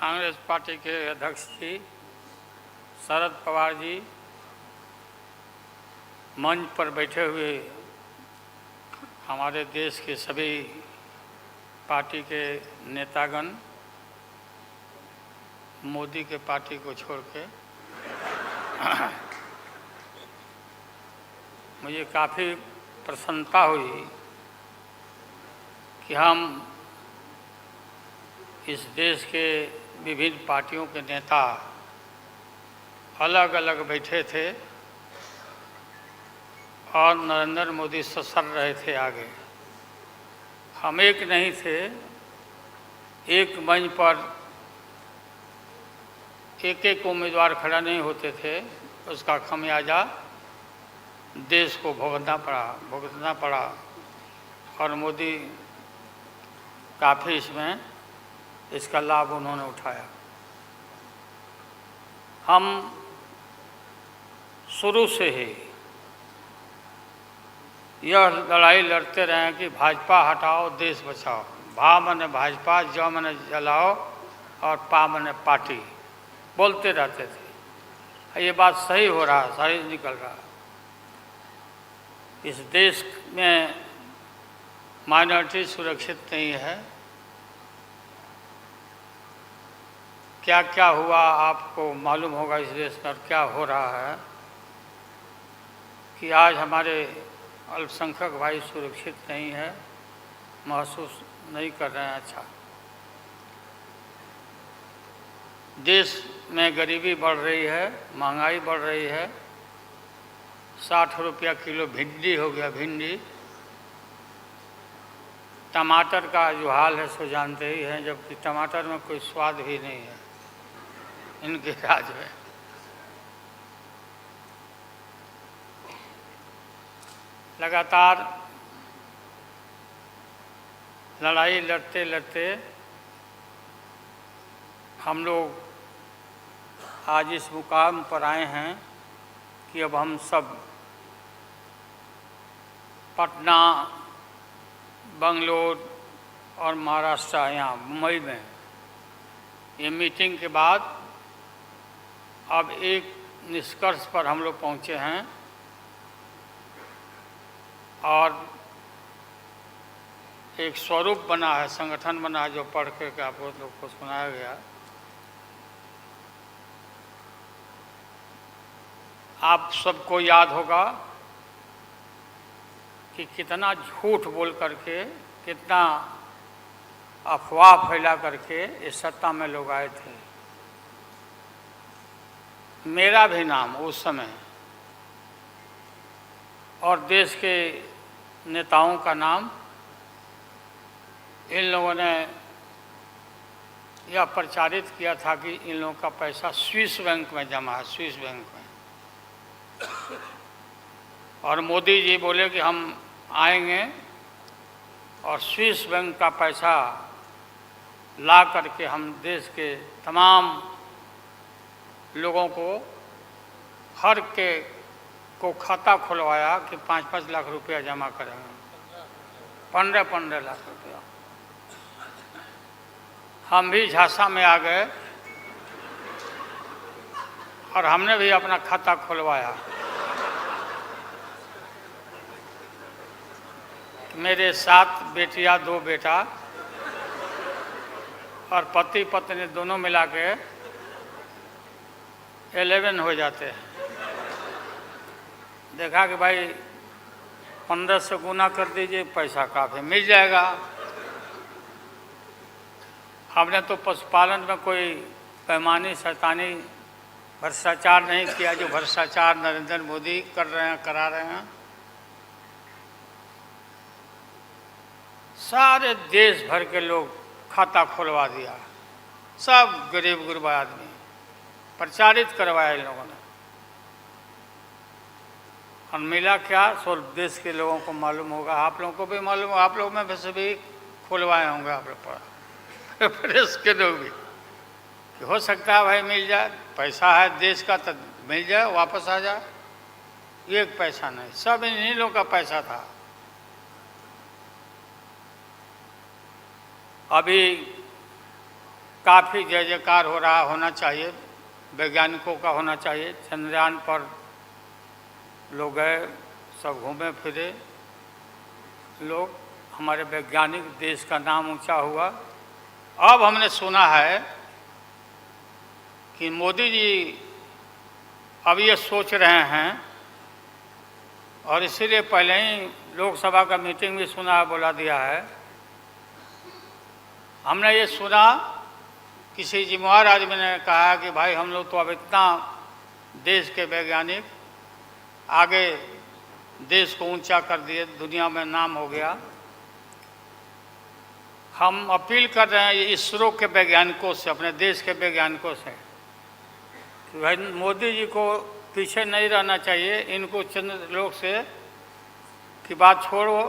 Congress party के अध्यक्ष जी शरद पवार जी मंच पर बैठे हुए हमारे देश के सभी पार्टी के नेतागण मोदी के पार्टी को छोड़ के मुझे काफ़ी प्रसन्नता हुई कि हम इस देश के विभिन्न पार्टियों के नेता अलग अलग बैठे थे और नरेंद्र मोदी ससर रहे थे आगे। हम एक नहीं थे, एक मंच पर एक एक उम्मीदवार खड़ा नहीं होते थे, उसका खमियाजा देश को भुगतना पड़ा और मोदी काफ़ी इसका लाभ उन्होंने उठाया। हम शुरू से ही यह लड़ाई लड़ते रहे हैं कि भाजपा हटाओ देश बचाओ। भा मने भाजपा, ज मने जलाओ और पा मने पार्टी बोलते रहते थे। ये बात सही हो रहा, सही निकल रहा। इस देश में माइनॉरिटी सुरक्षित नहीं है। क्या क्या हुआ आपको मालूम होगा इस देश में, क्या हो रहा है कि आज हमारे अल्पसंख्यक भाई सुरक्षित नहीं है, महसूस नहीं कर रहे हैं। अच्छा, देश में गरीबी बढ़ रही है, महंगाई बढ़ रही है। 60 रुपया किलो भिंडी हो गया, भिंडी। टमाटर का जो हाल है सो जानते ही हैं, जबकि टमाटर में कोई स्वाद भी नहीं है इनके राज में। लगातार लड़ाई लड़ते लड़ते हम लोग आज इस मुकाम पर आए हैं कि अब हम सब पटना, बंगलोर और महाराष्ट्र, यहाँ मुंबई में ये मीटिंग के बाद अब एक निष्कर्ष पर हम लोग पहुँचे हैं और एक स्वरूप बना है, संगठन बना है, जो पढ़ के आप लोग को सुनाया गया। आप सबको याद होगा कि कितना झूठ बोल करके, कितना अफवाह फैला करके इस सत्ता में लोग आए थे। मेरा भी नाम उस समय और देश के नेताओं का नाम इन लोगों ने यह प्रचारित किया था कि इन लोगों का पैसा स्विस बैंक में जमा है, स्विस बैंक में। और मोदी जी बोले कि हम आएंगे और स्विस बैंक का पैसा ला करके हम देश के तमाम लोगों को, हर के को खाता खुलवाया कि 5-5 लाख रुपया जमा करेंगे, 15-15 लाख रुपया। हम भी झांसा में आ गए और हमने भी अपना खाता खुलवाया। मेरे 7 बेटियां, 2 बेटा और पति पत्नी दोनों मिला के 11 हो जाते हैं। देखा कि भाई 15 से गुना कर दीजिए, पैसा काफ़ी मिल जाएगा। हमने तो पशुपालन में कोई पैमानी शैतानी भ्रष्टाचार नहीं किया जो भ्रष्टाचार नरेंद्र मोदी कर रहे हैं, करा रहे हैं। सारे देश भर के लोग खाता खुलवा दिया, सब गरीब गुरबा आदमी प्रचारित करवाया इन लोगों ने। और मिला क्या, सो देश के लोगों को मालूम होगा, आप लोगों को भी मालूम होगा, आप लोग में वैसे भी खुलवाए होंगे, आप लोग पढ़ा प्रेस के लोग भी, कि हो सकता है भाई मिल जाए, पैसा है देश का तो मिल जाए, वापस आ जाए। एक पैसा नहीं, सब इन्हीं लोगों का पैसा था। अभी काफ़ी जय जयकार हो रहा होना चाहिए, वैज्ञानिकों का होना चाहिए। चंद्रयान पर लोग गए, सब घूमे फिरे लोग, हमारे वैज्ञानिक, देश का नाम ऊंचा हुआ। अब हमने सुना है कि मोदी जी अब ये सोच रहे हैं, और इसीलिए पहले ही लोकसभा का मीटिंग भी सुना, बुला दिया है। हमने ये सुना, किसी जिम्मेवार आदमी ने कहा कि भाई हम लोग तो अब इतना देश के वैज्ञानिक आगे देश को ऊंचा कर दिए, दुनिया में नाम हो गया। हम अपील कर रहे हैं इसरो के वैज्ञानिकों से, अपने देश के वैज्ञानिकों से, कि भाई मोदी जी को पीछे नहीं रहना चाहिए। इनको चंद्रलोक से की बात छोड़ो,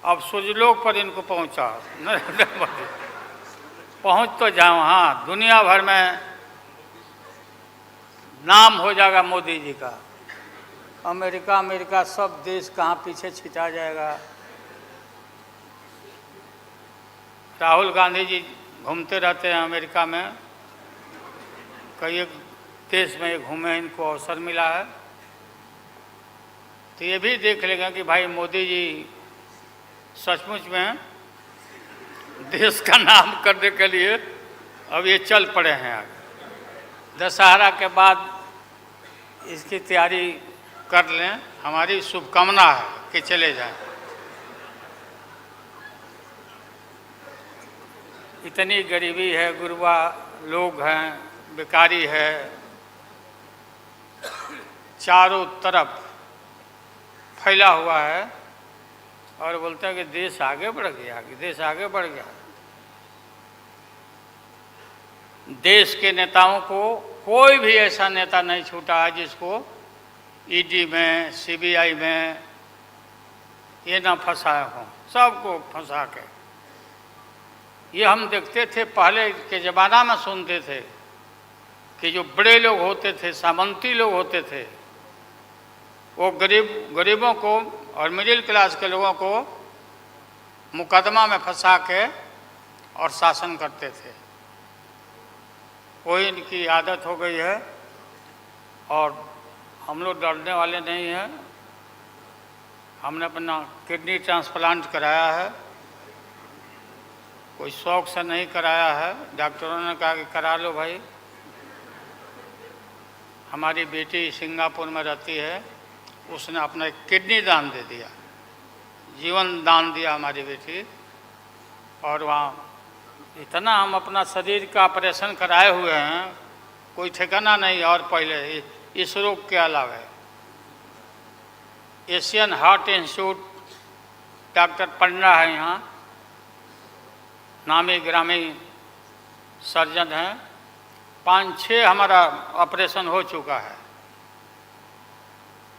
अब सूर्यलोक पर इनको पहुंचा नरेंद्र मोदी, पहुंच तो जाओ। हाँ, दुनिया भर में नाम हो जाएगा मोदी जी का। अमेरिका सब देश कहाँ पीछे छिटा जाएगा। राहुल गांधी जी घूमते रहते हैं अमेरिका में, कई देश में घूमे, इनको अवसर मिला है। तो ये भी देख लेगा कि भाई मोदी जी सचमुच में देश का नाम करने के लिए अब ये चल पड़े हैं। आगे दशहरा के बाद इसकी तैयारी कर लें, हमारी शुभकामना है कि चले जाएं। इतनी गरीबी है, गुरबा लोग हैं, बेकारी है, चारों तरफ फैला हुआ है, और बोलते हैं कि देश आगे बढ़ गया, कि देश आगे बढ़ गया। देश के नेताओं को कोई भी ऐसा नेता नहीं छूटा है जिसको ईडी में, सीबीआई में ये ना फंसाए हों, सबको फंसा के। ये हम देखते थे, पहले के ज़माना में सुनते थे कि जो बड़े लोग होते थे, सामंती लोग होते थे, वो गरीबों को और मिडिल क्लास के लोगों को मुकदमा में फंसा के और शासन करते थे। वही इनकी आदत हो गई है, और हम लोग डरने वाले नहीं हैं। हमने अपना किडनी ट्रांसप्लांट कराया है, कोई शौक से नहीं कराया है। डॉक्टरों ने कहा कि करा लो भाई। हमारी बेटी सिंगापुर में रहती है, उसने अपना एक किडनी दान दे दिया, जीवन दान दिया हमारी बेटी। और वहाँ इतना हम अपना शरीर का ऑपरेशन कराए हुए हैं, कोई ठिकाना नहीं। और पहले इस रोग के अलावा एशियन हार्ट इंस्टीट्यूट, डॉक्टर पंडा है यहाँ, नामी ग्रामी सर्जन हैं। 5-6 हमारा ऑपरेशन हो चुका है,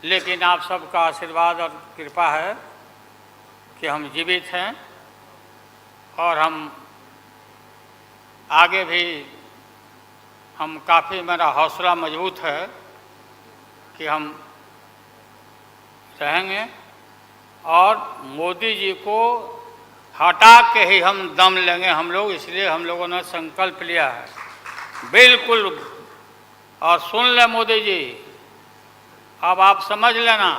लेकिन आप सबका आशीर्वाद और कृपा है कि हम जीवित हैं, और हम आगे भी हम काफ़ी, मेरा हौसला मजबूत है कि हम रहेंगे, और मोदी जी को हटा के ही हम दम लेंगे हम लोग। इसलिए हम लोगों ने संकल्प लिया है, बिल्कुल। और सुन ले मोदी जी, अब आप समझ लेना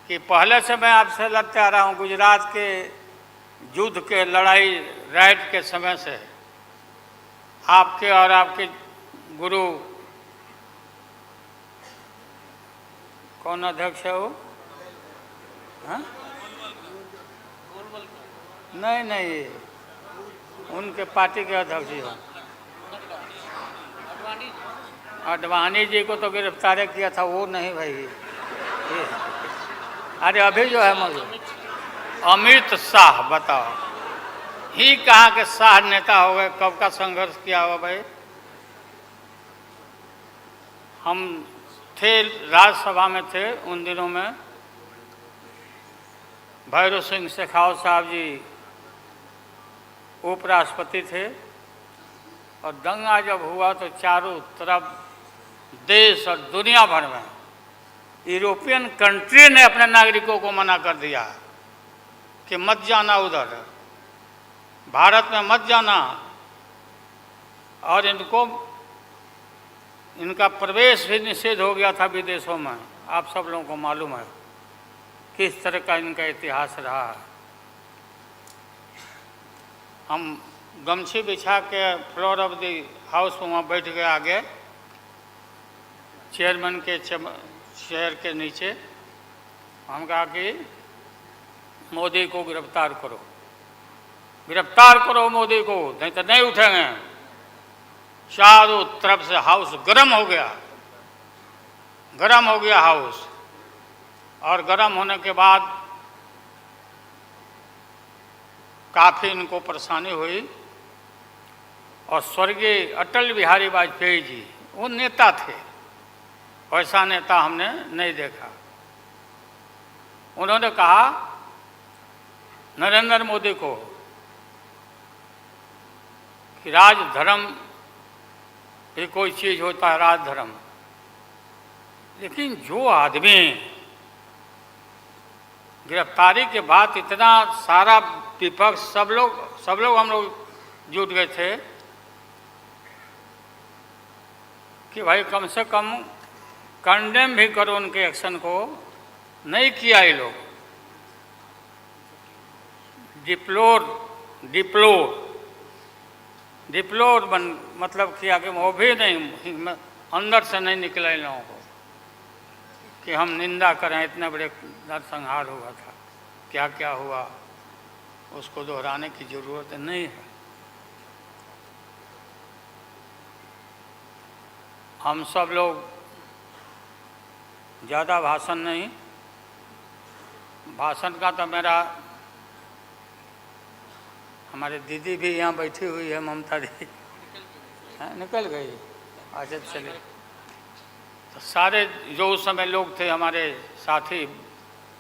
कि पहले से मैं आपसे लड़ते आ रहा हूँ, गुजरात के युद्ध के लड़ाई राइट के समय से। आपके और आपके गुरु, कौन अध्यक्ष है वो? हाँ? नहीं, उनके पार्टी के अध्यक्ष जी हो, अडवाणी जी को तो गिरफ्तार किया था, वो नहीं भाई। अरे अभी जो है मौजूद अमित शाह, बताओ, ही कहाँ के शाह नेता हो गए, कब का संघर्ष किया हुआ भाई। हम थे, राज्यसभा में थे उन दिनों में, भैरव सिंह शेखावत साहब जी उपराष्ट्रपति थे, और दंगा जब हुआ तो चारों तरफ देश और दुनिया भर में यूरोपियन कंट्री ने अपने नागरिकों को मना कर दिया कि मत जाना उधर, भारत में मत जाना, और इनका प्रवेश भी निषेध हो गया था विदेशों में। आप सब लोगों को मालूम है किस तरह का इनका इतिहास रहा है। हम गमछी बिछा के फ्लोर ऑफ द हाउस में वहाँ बैठ गए आगे चेयरमैन के चेयर के नीचे। हम कहा कि मोदी को गिरफ्तार करो, गिरफ्तार करो मोदी को, नहीं तो नहीं उठेंगे। चारों तरफ से हाउस गर्म हो गया, गर्म हो गया हाउस। और गर्म होने के बाद काफ़ी इनको परेशानी हुई। और स्वर्गीय अटल बिहारी वाजपेयी जी वो नेता थे, वैसा नेता हमने नहीं देखा। उन्होंने कहा नरेंद्र मोदी को कि राजधर्म भी कोई चीज़ होता है, राजधर्म। लेकिन जो आदमी गिरफ्तारी के बाद इतना सारा विपक्ष सब लोग हम लोग जुट गए थे कि भाई कम से कम कंडेम भी करो उनके एक्शन को। नहीं किया ये लोग। डिप्लोर मतलब किया कि वो भी नहीं, अंदर से नहीं निकला इन लोगों को कि हम निंदा करें। इतने बड़े नरसंहार हुआ था, क्या क्या हुआ उसको दोहराने की जरूरत नहीं है। हम सब लोग ज़्यादा भाषण नहीं, भाषण का तो मेरा, हमारे दीदी भी यहाँ बैठी हुई है, ममता दी निकल गई। अच्छा चले, तो सारे जो उस समय लोग थे हमारे साथी,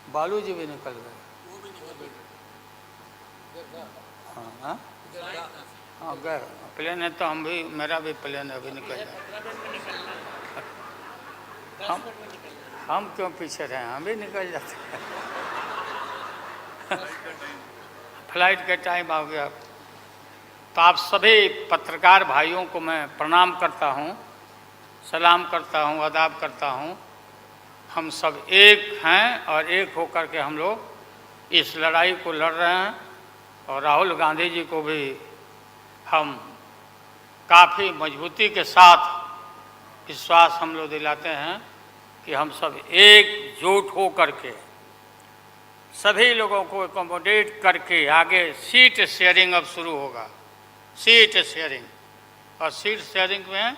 बालू जी भी निकल गए। हाँ हाँ गए, प्लेन है तो हम भी, मेरा भी प्लेन अभी निकल गया। हम क्यों पीछे रहे, हम भी निकल जाते हैं। फ्लाइट का टाइम आ गया। तो आप सभी पत्रकार भाइयों को मैं प्रणाम करता हूँ, सलाम करता हूँ, आदाब करता हूँ। हम सब एक हैं और एक होकर के हम लोग इस लड़ाई को लड़ रहे हैं। और राहुल गांधी जी को भी हम काफ़ी मजबूती के साथ विश्वास हम लोग दिलाते हैं कि हम सब एकजुट हो करके सभी लोगों को एकोमोडेट करके आगे सीट शेयरिंग अब शुरू होगा। सीट शेयरिंग, और सीट शेयरिंग में